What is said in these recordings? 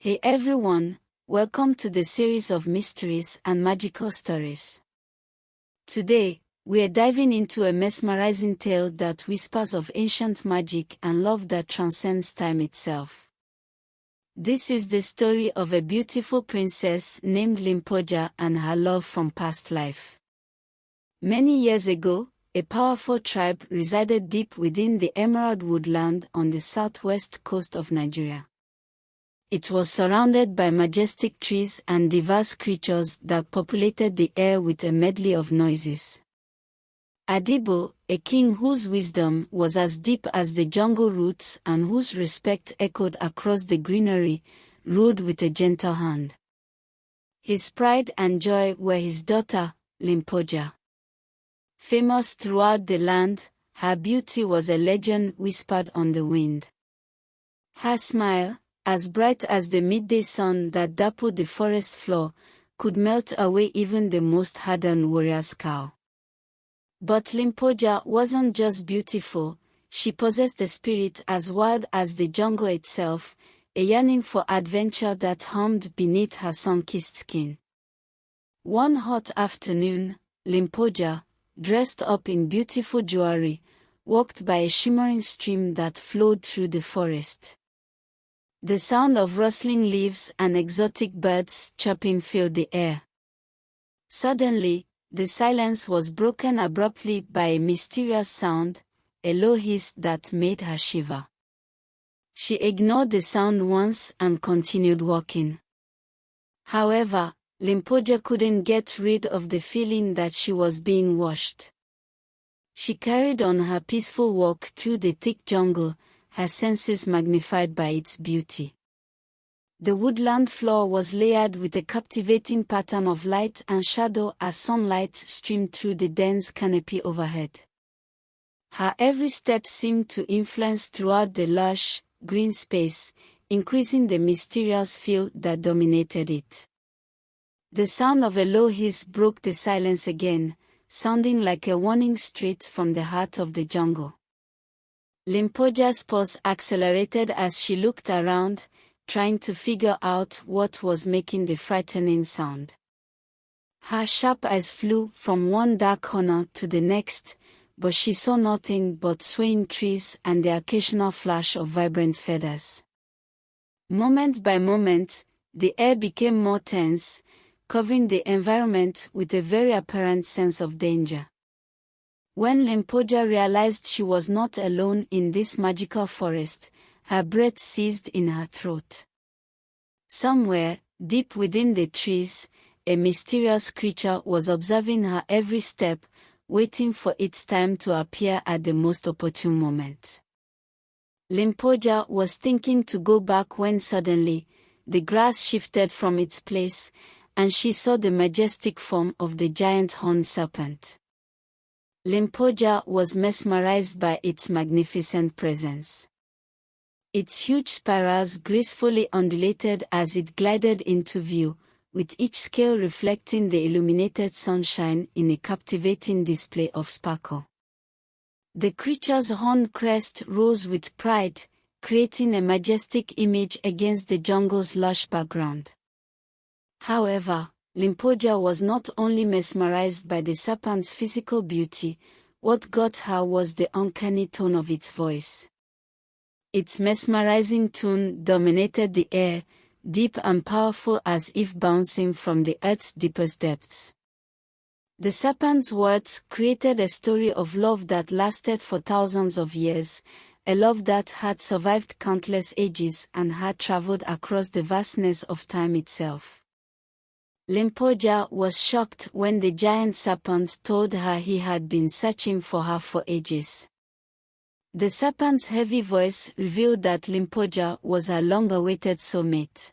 Hey everyone, welcome to the series of mysteries and magical stories. Today, we are diving into a mesmerizing tale that whispers of ancient magic and love that transcends time itself. This is the story of a beautiful princess named Limpoja and her love from past life. Many years ago, a powerful tribe resided deep within the emerald woodland on the southwest coast of Nigeria. It was surrounded by majestic trees and diverse creatures that populated the air with a medley of noises. Adibo, a king whose wisdom was as deep as the jungle roots and whose respect echoed across the greenery, ruled with a gentle hand. His pride and joy were his daughter, Limpoja. Famous throughout the land, her beauty was a legend whispered on the wind. Her smile, as bright as the midday sun that dappled the forest floor, could melt away even the most hardened warrior's scowl. But Limpoja wasn't just beautiful, she possessed a spirit as wild as the jungle itself, a yearning for adventure that hummed beneath her sun-kissed skin. One hot afternoon, Limpoja, dressed up in beautiful jewelry, walked by a shimmering stream that flowed through the forest. The sound of rustling leaves and exotic birds chirping filled the air. Suddenly, the silence was broken abruptly by a mysterious sound, a low hiss that made her shiver. She ignored the sound once and continued walking. However, Limpoja couldn't get rid of the feeling that she was being watched. She carried on her peaceful walk through the thick jungle, her senses magnified by its beauty. The woodland floor was layered with a captivating pattern of light and shadow as sunlight streamed through the dense canopy overhead. Her every step seemed to influence throughout the lush, green space, increasing the mysterious feel that dominated it. The sound of a low hiss broke the silence again, sounding like a warning straight from the heart of the jungle. Limpoja's pulse accelerated as she looked around, trying to figure out what was making the frightening sound. Her sharp eyes flew from one dark corner to the next, but she saw nothing but swaying trees and the occasional flash of vibrant feathers. Moment by moment, the air became more tense, covering the environment with a very apparent sense of danger. When Limpoja realized she was not alone in this magical forest, her breath seized in her throat. Somewhere, deep within the trees, a mysterious creature was observing her every step, waiting for its time to appear at the most opportune moment. Limpoja was thinking to go back when suddenly, the grass shifted from its place, and she saw the majestic form of the giant horned serpent. Limpoja was mesmerized by its magnificent presence. Its huge spirals gracefully undulated as it glided into view, with each scale reflecting the illuminated sunshine in a captivating display of sparkle. The creature's horned crest rose with pride, creating a majestic image against the jungle's lush background. However, Limpoja was not only mesmerized by the serpent's physical beauty, what got her was the uncanny tone of its voice. Its mesmerizing tune dominated the air, deep and powerful as if bouncing from the earth's deepest depths. The serpent's words created a story of love that lasted for thousands of years, a love that had survived countless ages and had traveled across the vastness of time itself. Limpoja was shocked when the giant serpent told her he had been searching for her for ages. The serpent's heavy voice revealed that Limpoja was her long-awaited soulmate.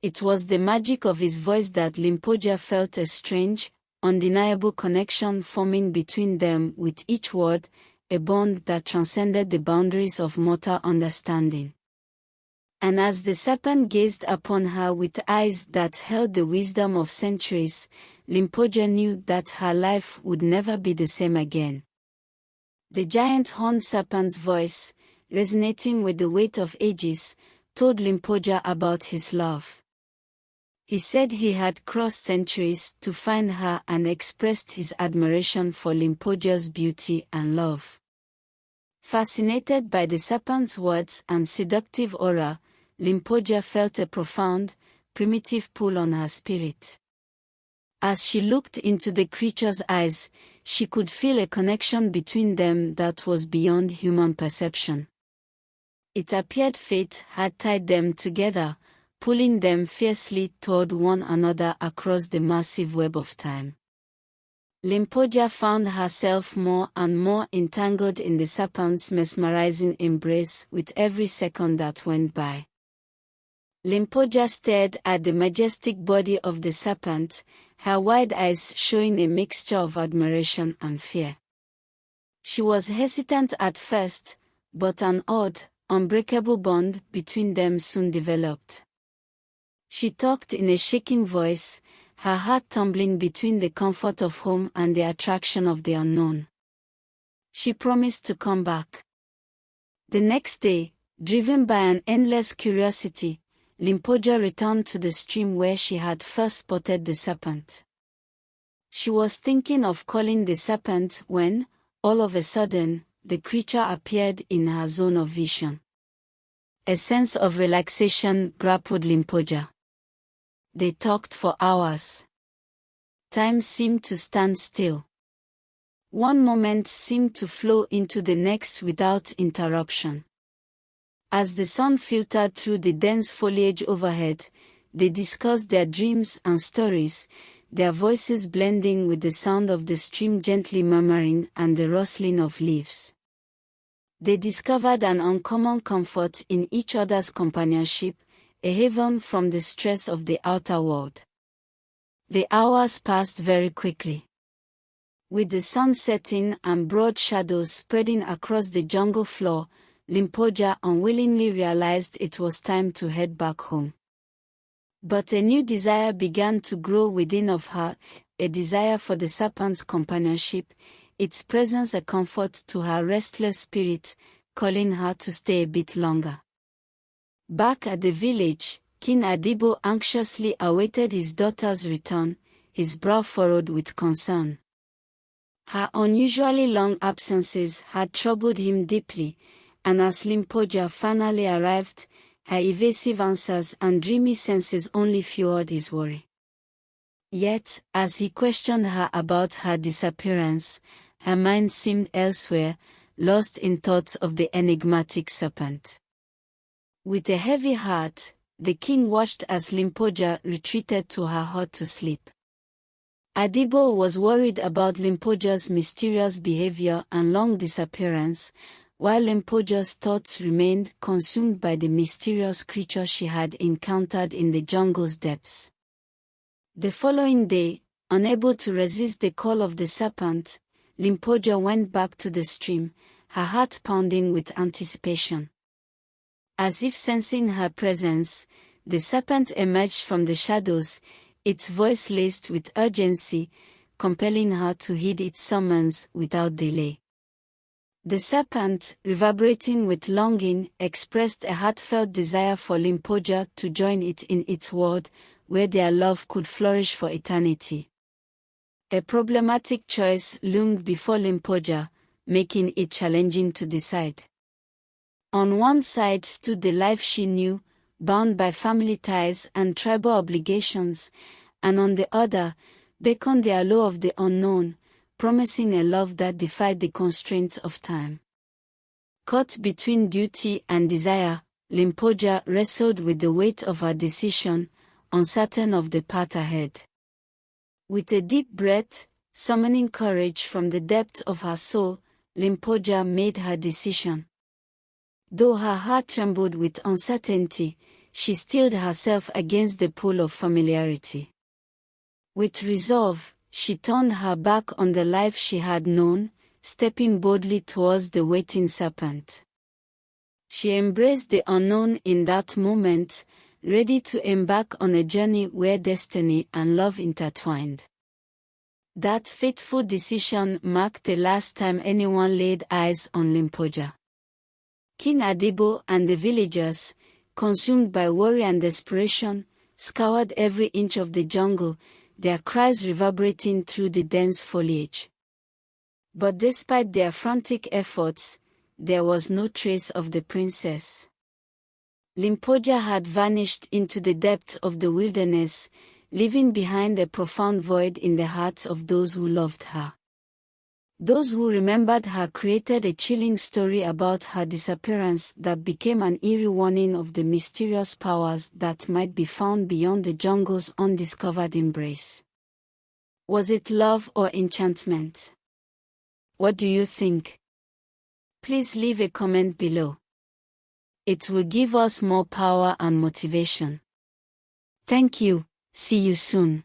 It was the magic of his voice that Limpoja felt a strange, undeniable connection forming between them with each word, a bond that transcended the boundaries of mortal understanding. And as the serpent gazed upon her with eyes that held the wisdom of centuries, Limpoja knew that her life would never be the same again. The giant horned serpent's voice, resonating with the weight of ages, told Limpoja about his love. He said he had crossed centuries to find her and expressed his admiration for Limpoja's beauty and love. Fascinated by the serpent's words and seductive aura, Limpoja felt a profound, primitive pull on her spirit. As she looked into the creature's eyes, she could feel a connection between them that was beyond human perception. It appeared fate had tied them together, pulling them fiercely toward one another across the massive web of time. Limpoja found herself more and more entangled in the serpent's mesmerizing embrace with every second that went by. Limpoja stared at the majestic body of the serpent, her wide eyes showing a mixture of admiration and fear. She was hesitant at first, but an odd, unbreakable bond between them soon developed. She talked in a shaking voice, her heart tumbling between the comfort of home and the attraction of the unknown. She promised to come back. The next day, driven by an endless curiosity, Limpoja returned to the stream where she had first spotted the serpent. She was thinking of calling the serpent when, all of a sudden, the creature appeared in her zone of vision. A sense of relaxation grappled Limpoja. They talked for hours. Time seemed to stand still. One moment seemed to flow into the next without interruption. As the sun filtered through the dense foliage overhead, they discussed their dreams and stories, their voices blending with the sound of the stream gently murmuring and the rustling of leaves. They discovered an uncommon comfort in each other's companionship, a haven from the stress of the outer world. The hours passed very quickly. With the sun setting and broad shadows spreading across the jungle floor, Limpoja unwillingly realized it was time to head back home. But a new desire began to grow within of her, a desire for the serpent's companionship, its presence a comfort to her restless spirit, calling her to stay a bit longer. Back at the village, King Adibo anxiously awaited his daughter's return, his brow furrowed with concern. Her unusually long absences had troubled him deeply, and as Limpoja finally arrived, her evasive answers and dreamy senses only fueled his worry. Yet, as he questioned her about her disappearance, her mind seemed elsewhere, lost in thoughts of the enigmatic serpent. With a heavy heart, the king watched as Limpoja retreated to her hut to sleep. Adibo was worried about Limpoja's mysterious behavior and long disappearance, while Limpoja's thoughts remained consumed by the mysterious creature she had encountered in the jungle's depths. The following day, unable to resist the call of the serpent, Limpoja went back to the stream, her heart pounding with anticipation. As if sensing her presence, the serpent emerged from the shadows, its voice laced with urgency, compelling her to heed its summons without delay. The serpent, reverberating with longing, expressed a heartfelt desire for Limpoja to join it in its world, where their love could flourish for eternity. A problematic choice loomed before Limpoja, making it challenging to decide. On one side stood the life she knew, bound by family ties and tribal obligations, and on the other, beckoned the allure of the unknown, promising a love that defied the constraints of time. Caught between duty and desire, Limpoja wrestled with the weight of her decision, uncertain of the path ahead. With a deep breath, summoning courage from the depth of her soul, Limpoja made her decision. Though her heart trembled with uncertainty, she steeled herself against the pull of familiarity. With resolve, she turned her back on the life she had known, stepping boldly towards the waiting serpent. She embraced the unknown in that moment, ready to embark on a journey where destiny and love intertwined. That fateful decision marked the last time anyone laid eyes on Limpoja. King Adibo and the villagers, consumed by worry and desperation, scoured every inch of the jungle, their cries reverberating through the dense foliage. But despite their frantic efforts, there was no trace of the princess. Limpoja had vanished into the depths of the wilderness, leaving behind a profound void in the hearts of those who loved her. Those who remembered her created a chilling story about her disappearance that became an eerie warning of the mysterious powers that might be found beyond the jungle's undiscovered embrace. Was it love or enchantment? What do you think? Please leave a comment below. It will give us more power and motivation. Thank you. See you soon.